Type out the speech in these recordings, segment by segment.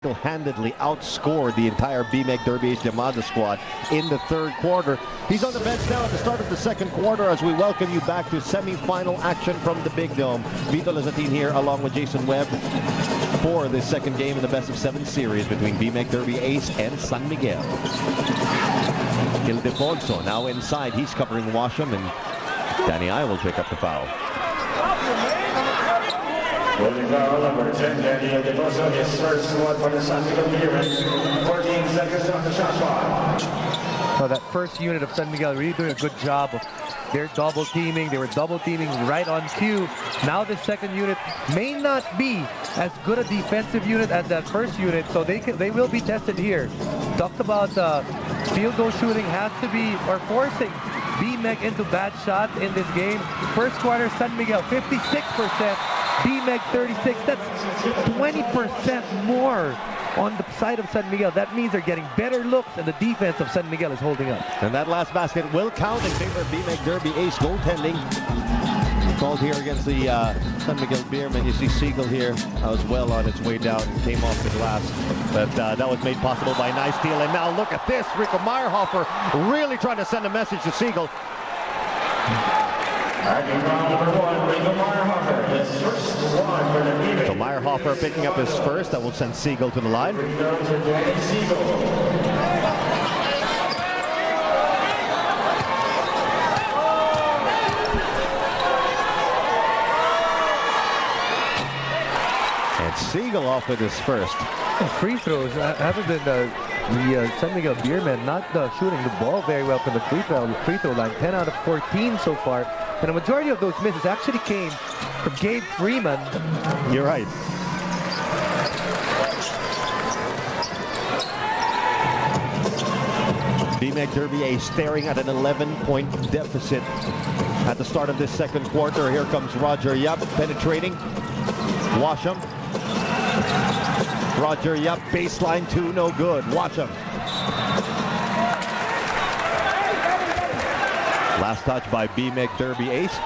Handedly outscored the entire BMeg Derby Llamados squad in the third quarter. He's on the bench now at the start of the second quarter as we welcome you back to semi-final action from the Big Dome. Vito Lazatin here along with Jason Webb for the second game in the best of 7 series between BMeg Derby Ace and San Miguel. Ildefonso now inside. He's covering Washam, and Danny I will pick up the foul. Foul number 10, Danny Ildefonso, his first one for the San Miguel Beermen. 14 seconds on the shot clock. So that first unit of San Miguel really doing a good job of their double teaming. They were double teaming right on cue. Now the second unit may not be as good a defensive unit as that first unit, so they will be tested here. Talked about field goal shooting has to be, or forcing BMeg into bad shots in this game. First quarter, San Miguel 56%. BMeg 36, that's 20% more on the side of San Miguel. That means they're getting better looks, and the defense of San Miguel is holding up. And that last basket will count in favor of BMeg Derby Ace. Goaltending called here against the San Miguel Beermen. You see Siegel here was well on its way down and came off the glass. But that was made possible by a nice steal. And now look at this. Rico Meyerhofer really trying to send a message to Siegel. So Meyerhofer picking up his first. That will send Siegel to the line. And Siegel off with his first. Free throws, other than the San Miguel Beermen not shooting the ball very well from the free throw line. 10 out of 14 so far. And a majority of those misses actually came from Gabe Freeman. You're right. BMeg Derby Ace staring at an 11-point deficit at the start of this second quarter. Here comes Roger Yap penetrating. Washam. Roger Yap, baseline 2, no good. Washam. Last touch by BMeg Derby Ace.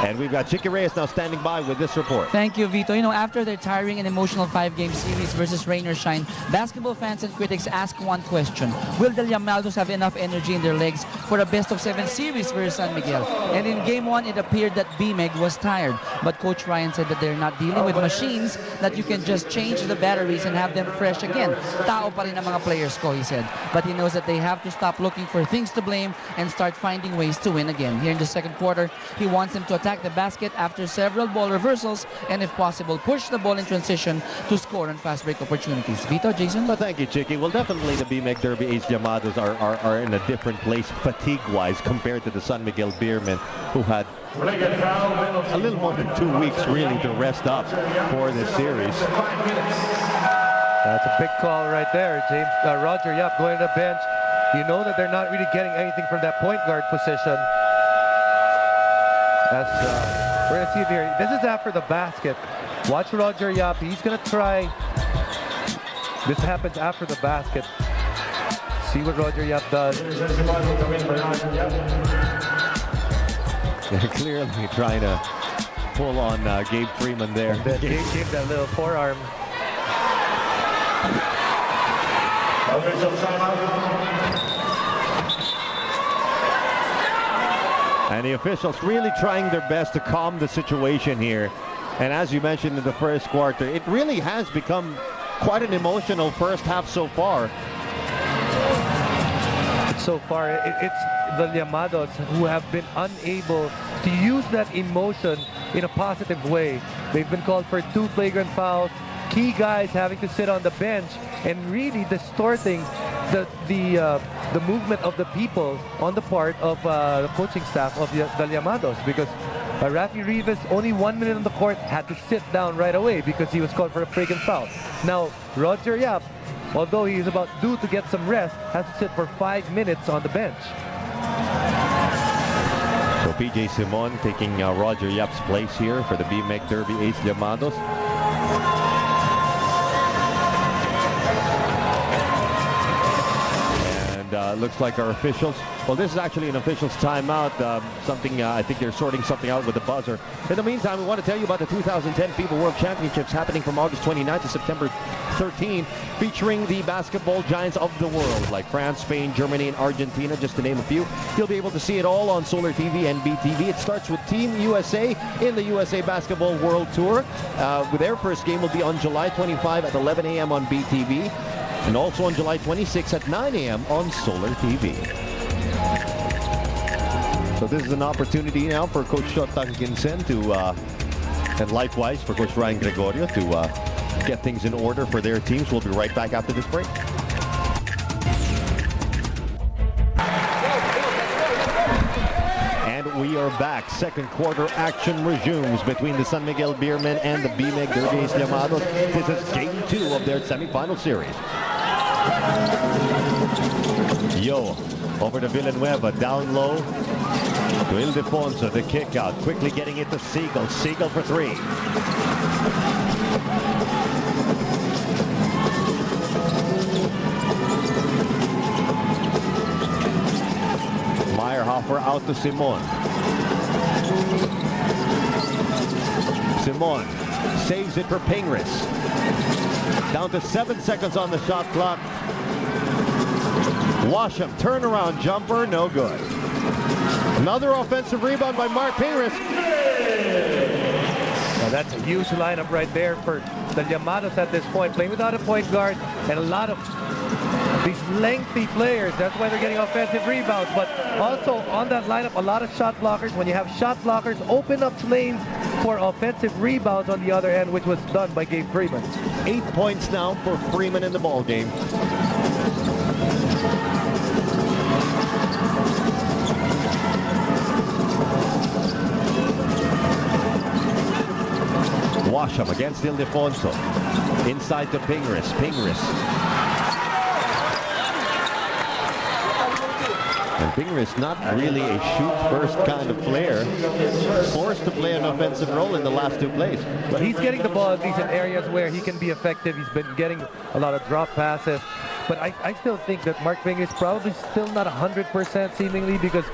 And we've got Chicky Reyes now standing by with this report. Thank you, Vito. You know, after their tiring and emotional 5-game series versus Rain or Shine, basketball fans and critics ask one question. Will the Llamados have enough energy in their legs for a best-of-7 series versus San Miguel? And in Game 1, it appeared that BMeg was tired. But Coach Ryan said that they're not dealing with machines that you can just change the batteries and have them fresh again. Tao pa rin ang mga players ko, he said. But he knows that they have to stop looking for things to blame and start finding ways to win again. Here in the second quarter, he wants them to attack the basket after several ball reversals and, if possible, push the ball in transition to score on fast break opportunities. Vito, Jason? Well, thank you, Chicky. Well, definitely the BMeg Derby Ace Llamados are in a different place fatigue-wise compared to the San Miguel Beermen, who had a little more than 2 weeks really to rest up for this series. That's a big call right there. James Roger Yap going to the bench. You know that they're not really getting anything from that point guard position. We're going to see it here. This is after the basket. Watch Roger Yap. He's going to try. This happens after the basket. See what Roger Yap does. They're clearly trying to pull on Gabe Freeman there. Gabe gave that little forearm. And the officials really trying their best to calm the situation here. And as you mentioned in the first quarter, it really has become quite an emotional first half so far. So far, it's the Llamados who have been unable to use that emotion in a positive way. They've been called for 2 flagrant fouls, key guys having to sit on the bench and really distorting the movement of the people on the part of the coaching staff of the Llamados, because Rafi Rivas, only 1 minute on the court, had to sit down right away because he was called for a flagrant foul. Now, Roger Yap, although he is about due to get some rest, has to sit for 5 minutes on the bench. So PJ Simon taking Roger Yap's place here for the BMeg Derby Ace Llamados. And looks like our officials, well, this is actually an officials timeout. I think they're sorting something out with the buzzer. In the meantime, we want to tell you about the 2010 FIBA World Championships happening from August 29th to September 13, featuring the basketball giants of the world like France, Spain, Germany, and Argentina, just to name a few. You'll be able to see it all on Solar TV and BTV. It starts with Team USA in the USA Basketball World Tour. With their first game will be on July 25 at 11 a.m. on BTV, and also on July 26 at 9 a.m. on Solar TV. So this is an opportunity now for Coach Shotang Ginsen to, and likewise for Coach Ryan Gregorio to get things in order for their teams. We'll be right back after this break. And we are back. Second quarter action resumes between the San Miguel Beermen and the BMeg Derby Ace Llamados. This is game 2 of their semifinal series. Yo, over to Villanueva, down low to Ildefonso, the kick out, quickly getting it to Siegel. Siegel for 3. Meyerhofer out to Simon. Simon saves it for Pingris. Down to 7 seconds on the shot clock. Washam, turnaround jumper, no good. Another offensive rebound by Mark Pingris. Now that's a huge lineup right there for the Llamados at this point, playing without a point guard and a lot of these lengthy players. That's why they're getting offensive rebounds. But also on that lineup, a lot of shot blockers. When you have shot blockers, open up lanes for offensive rebounds on the other end, which was done by Gabe Freeman. 8 points now for Freeman in the ball game. Washam against Ildefonso. Inside to Pingris. Pingris. And Pingris not really a shoot-first kind of player. Forced to play an offensive role in the last 2 plays. But he's getting the ball in these areas where he can be effective. He's been getting a lot of drop passes. But I still think that Mark Pingris probably still not 100% seemingly, because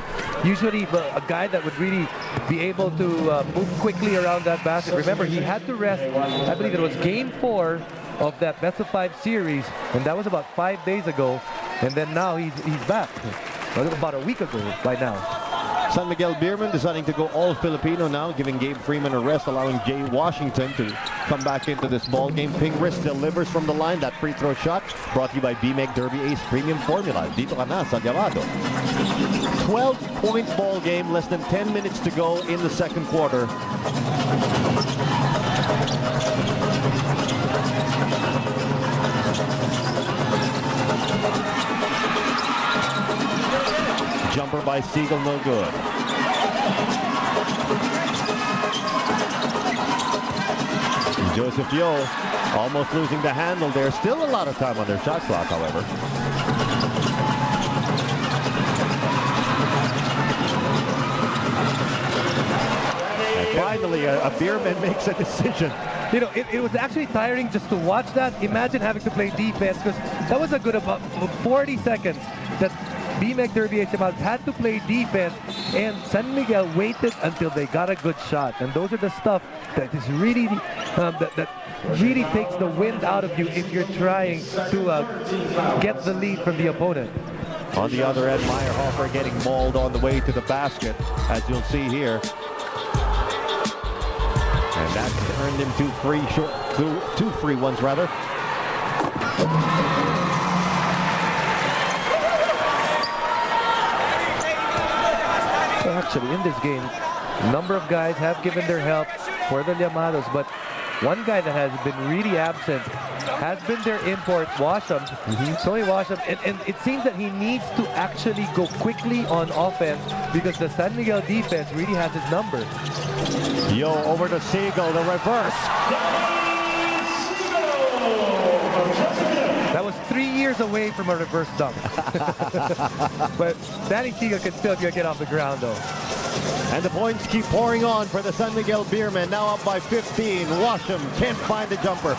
usually a guy that would really be able to move quickly around that basket. Remember, he had to rest, I believe it was game 4 of that best-of-5 series, and that was about 5 days ago. And then now he's back. About a week ago right now. San Miguel Beermen deciding to go all Filipino now, giving Gabe Freeman a rest, allowing Jay Washington to come back into this ball game. Pingris delivers from the line, that free throw shot brought to you by BMeg Derby Ace Premium Formula. Dito ka na sa Llamados. 12-point ball game, less than 10 minutes to go in the second quarter. Jumper by Siegel, no good. Joseph Yo almost losing the handle there. Still a lot of time on their shot clock, however. And finally, a Beerman makes a decision. You know, it was actually tiring just to watch that. Imagine having to play defense, because that was a good about 40 seconds that BMeg Derby Ace Llamados had to play defense, and San Miguel waited until they got a good shot. And those are the stuff that is really that really takes the wind out of you if you're trying to get the lead from the opponent. On the other end, Meyerhofer getting mauled on the way to the basket, as you'll see here. And that earned him two free ones rather. Actually, in this game, a number of guys have given their help for the Llamados, but one guy that has been really absent has been their import, Washam. Tony Washam, and it seems that he needs to actually go quickly on offense, because the San Miguel defense really has his number. Yo, over to Siegel, the reverse. That was 3 years away from a reverse dunk. But Danny Siegel can still get off the ground, though. And the points keep pouring on for the San Miguel Beermen, now up by 15. Washam can't find the jumper.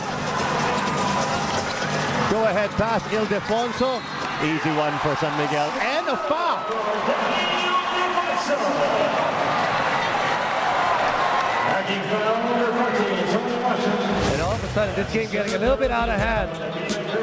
Go ahead pass, Ildefonso. Easy one for San Miguel. And a foul. And all of a of a sudden, this game getting a little bit out of hand.